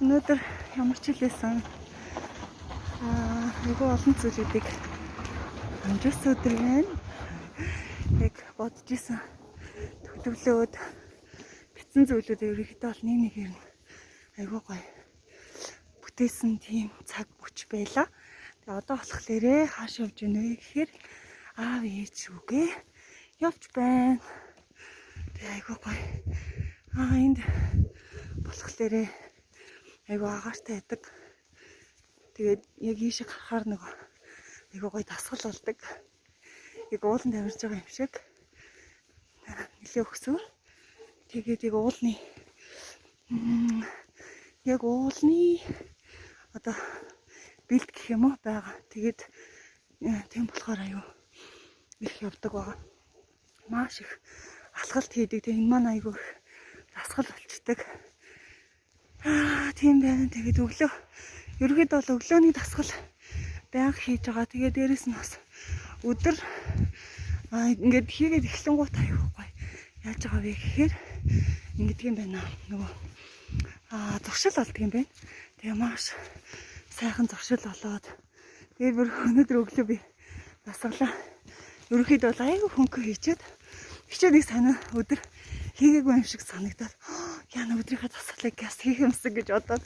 Өнөөдөр ямар ч хэлээсэн айгүй олон зүйлүүдийг амжуулсан өдөр байна. Яг бодож исэн төлөвлөөд битсэн зүйлүүд ерөөхдөө бол нэгээр нь айгүй гоё бүтээсэн тийм цаг бүч байла. Тэгээ одоо болохоор хааш явж гинэ вэ гэхээр аав ээж үгээ явж байна. Тэгээ айгүй гоё. Энд болохоор айгүй агаартай байдаг. Тэгээд яг ийшээ гарахаар нэг айгүй гоё дасгал болдог. Яг ууланд амьдарч байгаа юм шиг. Нилээ өгсөөр. Тэгээд яг уулны одоо бэлд гэх юм уу байгаа. Тэгээд тийм болохоор аюу их явдаг байгаа. Маш их алхалт хийдэг. Тэгээд энэ маань аюу их дасгал болчдөг. Тийм байна. Тэгээд ерөөхдөө бол өглөөний дасгал байнга хийж байгаа. Тэгээд дээрэс нь бас өдөр ингээд хийгээд эхлэнгуут аюу гоё. Яаж байгаа вэ гэхээр ингэдэг юм байна. Нөгөө зуршил болдго юм байна. Тэгээ маш сайхан зуршил болоод тэгээ бүр өнөөдөр өглөө би дасгалаа. Ерөнхийдөө бол аюу хөнгө хийчихэд нэг санаа өдөр хийгээгүй юм шиг санагдаад яна өдрийнхөө дасгалыг газ хийх юмсан гэж бодоод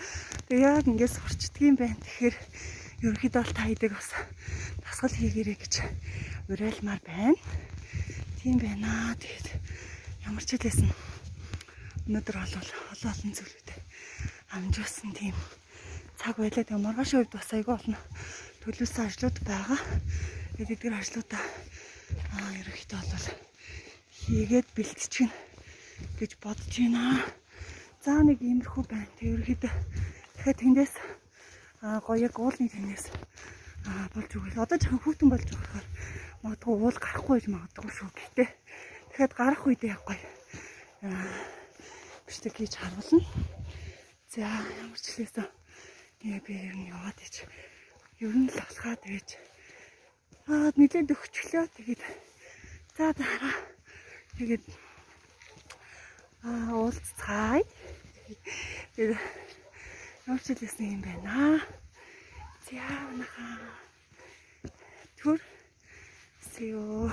тэгээ яг ингээд сурчдаг юм байна. Тэгэхээр ерөнхийдөө бол та хэдэг бас дасгал хийгээрэй гэж уриалмаар байна. Тийм байна. Тэгээд ямар ч хэлээсэн өнөөдөр бол олон зүйлүүд амжуулсан тийм цаг байлаа. Тэгээ маргааш үед бас айгүй олон төлөвлөсөн ажлууд байгаа. Тэгээд эдгээр ажлуудаа ерөнхийдөө бол хийгээд бэлтчихнэ гэж бодож байна. За нэг иймэрхүү байна. Тэгээ ерөнхийдөө дахиад тэндээс гоё яг уулын тэндээс болж өгөл. Одоо жоохон хүүтэн болж байгаа. Магадгүй уул гарахгүй гэж магадгүй шүү. Гэтэ дахиад гарах үедээ яг гоё биштэй хийж харуулна. За ямар ч хэлээсэн би ер нь яваад ич. Ер нь л алхаад байж. Нэлээд өгчлөө. Тэгээд за дараа тэгээд уулзцаая. Тэгээд ямар ч хэлээсэн юм байна. За наха. Түр see you.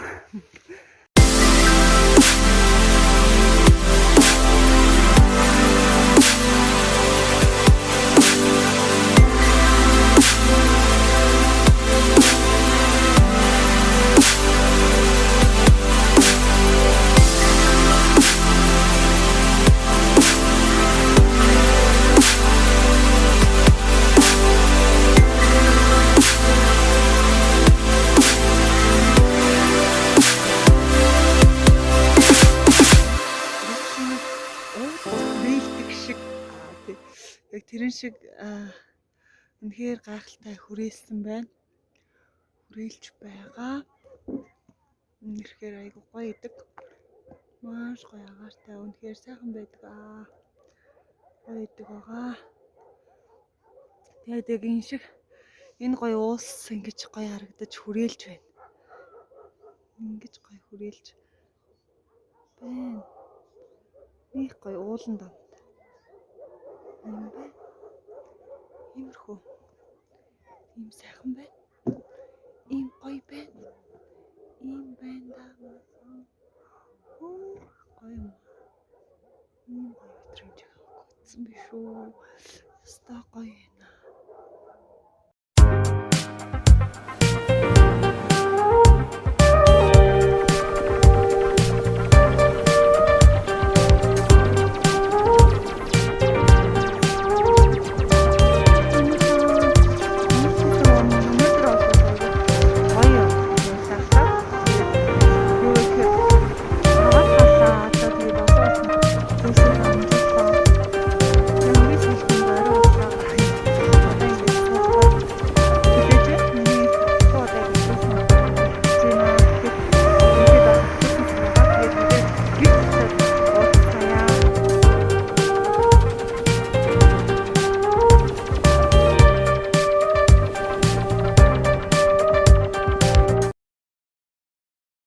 Яг тэрэн шиг үнэхээр гайхалтай хүрээлсэн байна. Хүрээлж байгаа. Үнэхээр айгуу гоё идэг. Маш гоё агаартай. Үнэхээр сайхан байдаг. Гоё идэг байгаа. Тэгээд яг энэ шиг энэ гоё уус ингэж гоё харагдаж хүрээлж байна. Ингэж гоё хүрээлж байна. Них гоё уулан доо. Иймэрхүү. Ийм сайхан байна. Ийм гоё байна. Ийм байна даа. Гоё юм. Ийм гоё өдрөж байгаа. Готсон биш үү? Яста гоё.